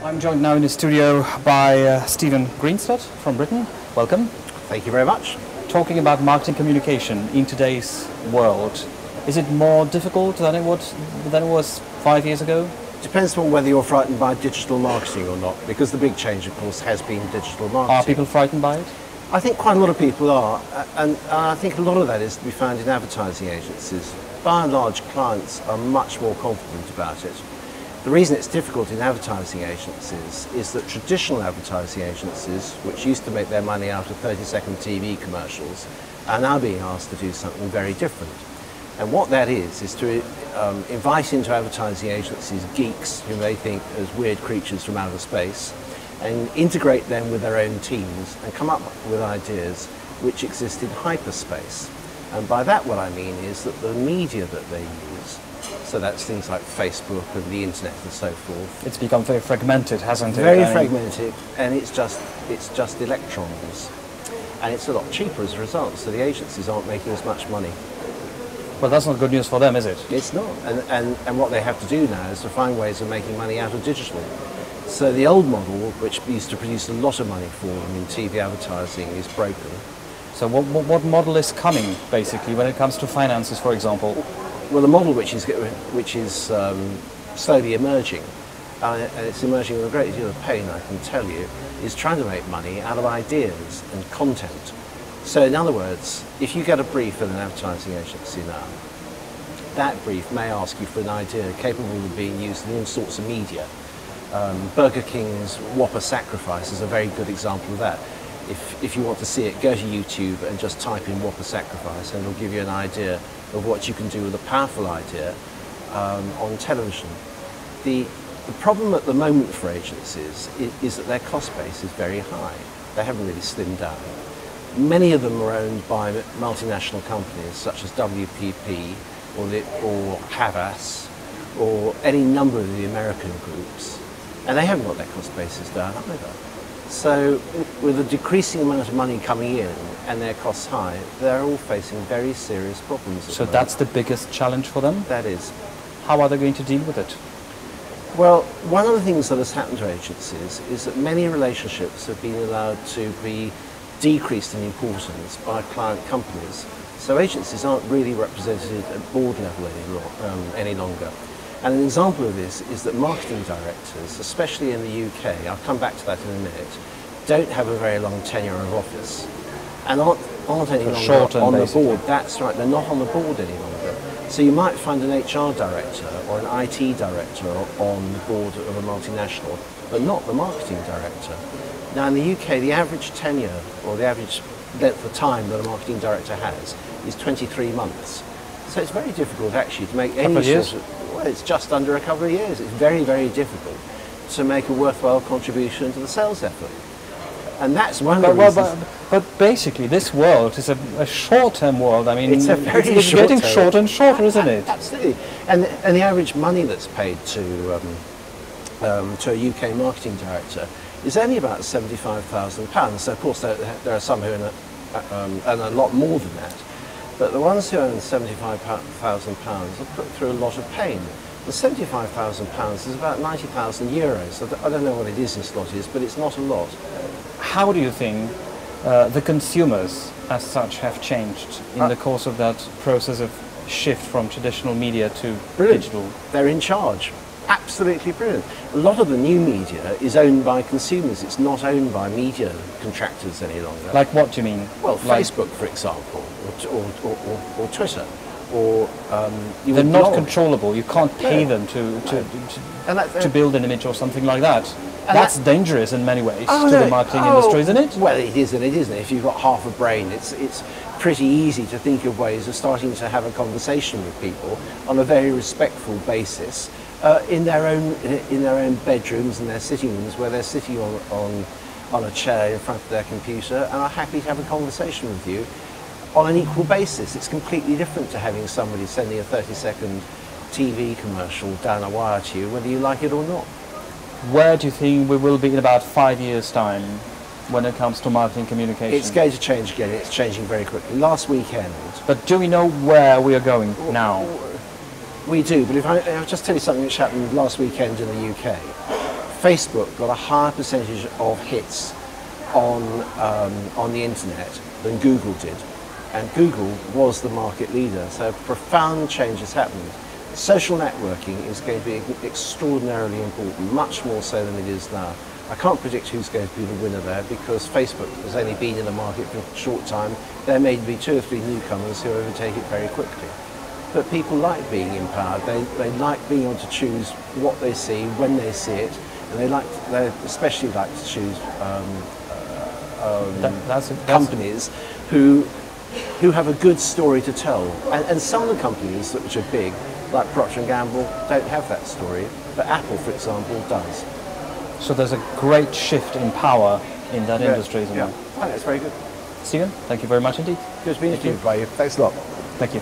I'm joined now in the studio by Stephen Greensted from Britain. Welcome. Thank you very much. Talking about marketing communication in today's world, is it more difficult than it was 5 years ago? Depends on whether you're frightened by digital marketing or not, because the big change, of course, has been digital marketing. Are people frightened by it? I think quite a lot of people are, and I think a lot of that is to be found in advertising agencies. By and large, clients are much more confident about it. The reason it's difficult in advertising agencies is that traditional advertising agencies, which used to make their money out of 30-second TV commercials, are now being asked to do something very different. And what that is to invite into advertising agencies geeks whom they think as weird creatures from outer space, and integrate them with their own teams and come up with ideas which exist in hyperspace. And by that what I mean is that the media that they use, so that's things like Facebook and the internet and so forth. It's become very fragmented, hasn't it? Very fragmented, and it's just electrons. And it's a lot cheaper as a result, so the agencies aren't making as much money. Well, that's not good news for them, is it? It's not. And what they have to do now is to find ways of making money out of digital. So the old model, which used to produce a lot of money for them in TV advertising, is broken. So what model is coming, basically, when it comes to finances, for example? Well, the model which is slowly emerging, and it's emerging with a great deal of pain, I can tell you, is trying to make money out of ideas and content. So in other words, if you get a brief at an advertising agency now, that brief may ask you for an idea capable of being used in all sorts of media. Burger King's Whopper Sacrifice is a very good example of that. If you want to see it, go to YouTube and just type in Whopper Sacrifice, and it'll give you an idea of what you can do with a powerful idea on television. The problem at the moment for agencies is that their cost base is very high. They haven't really slimmed down. Many of them are owned by multinational companies such as WPP or Havas or any number of the American groups, and they haven't got their cost bases down either. So with a decreasing amount of money coming in and their costs high, they're all facing very serious problems. So that's the biggest challenge for them? That is. How are they going to deal with it? Well, one of the things that has happened to agencies is that many relationships have been allowed to be decreased in importance by client companies. So agencies aren't really represented at board level any longer. And an example of this is that marketing directors, especially in the UK, I'll come back to that in a minute, don't have a very long tenure of office and aren't any longer on the board. That's right, they're not on the board any longer. So you might find an HR director or an IT director on the board of a multinational, but not the marketing director. Now in the UK, the average tenure or the average length of time that a marketing director has is 23 months. So it's very difficult actually to make any sort of, well, it's just under a couple of years. It's very, very difficult to make a worthwhile contribution to the sales effort. And that's one of the reasons. But basically this world is a short-term world. I mean, it's getting shorter and shorter, isn't it? Absolutely. And the average money that's paid to a UK marketing director is only about £75,000. So of course there are some who earn a lot more than that. But the ones who earn £75,000 are put through a lot of pain. The £75,000 is about 90,000 euros. I don't know what it is in zlotys, but it's not a lot. How do you think the consumers as such have changed in the course of that process of shift from traditional media to digital? They're in charge. Absolutely brilliant. A lot of the new media is owned by consumers. It's not owned by media contractors any longer. Like what do you mean? Well, Facebook, for example, or Twitter, or they're not controllable. You can't pay them to build an image or something like that. That's dangerous in many ways to the marketing industry, isn't it? Well, it is and it isn't. If you've got half a brain, it's pretty easy to think of ways of starting to have a conversation with people on a very respectful basis. In their own bedrooms and their sitting rooms, where they're sitting on a chair in front of their computer and are happy to have a conversation with you on an equal basis. It's completely different to having somebody sending a 30-second TV commercial down a wire to you, whether you like it or not. Where do you think we will be in about 5 years' time when it comes to marketing communication? It's going to change again. It's changing very quickly. Last weekend. But do we know where we are going now? We do, but if I'll just tell you something which happened last weekend in the UK. Facebook got a higher percentage of hits on the internet than Google did, and Google was the market leader. So profound change has happened. Social networking is going to be extraordinarily important, much more so than it is now. I can't predict who's going to be the winner there because Facebook has only been in the market for a short time. There may be 2 or 3 newcomers who overtake it very quickly. But people like being empowered. They like being able to choose what they see, when they see it, and they especially like to choose companies who have a good story to tell. And some of the companies which are big, like Procter & Gamble, don't have that story, but Apple, for example, does. So there's a great shift in power in that industry, isn't there? I think that's very good. Stephen, thank you very much indeed. Good to be with you. Thanks a lot. Thank you.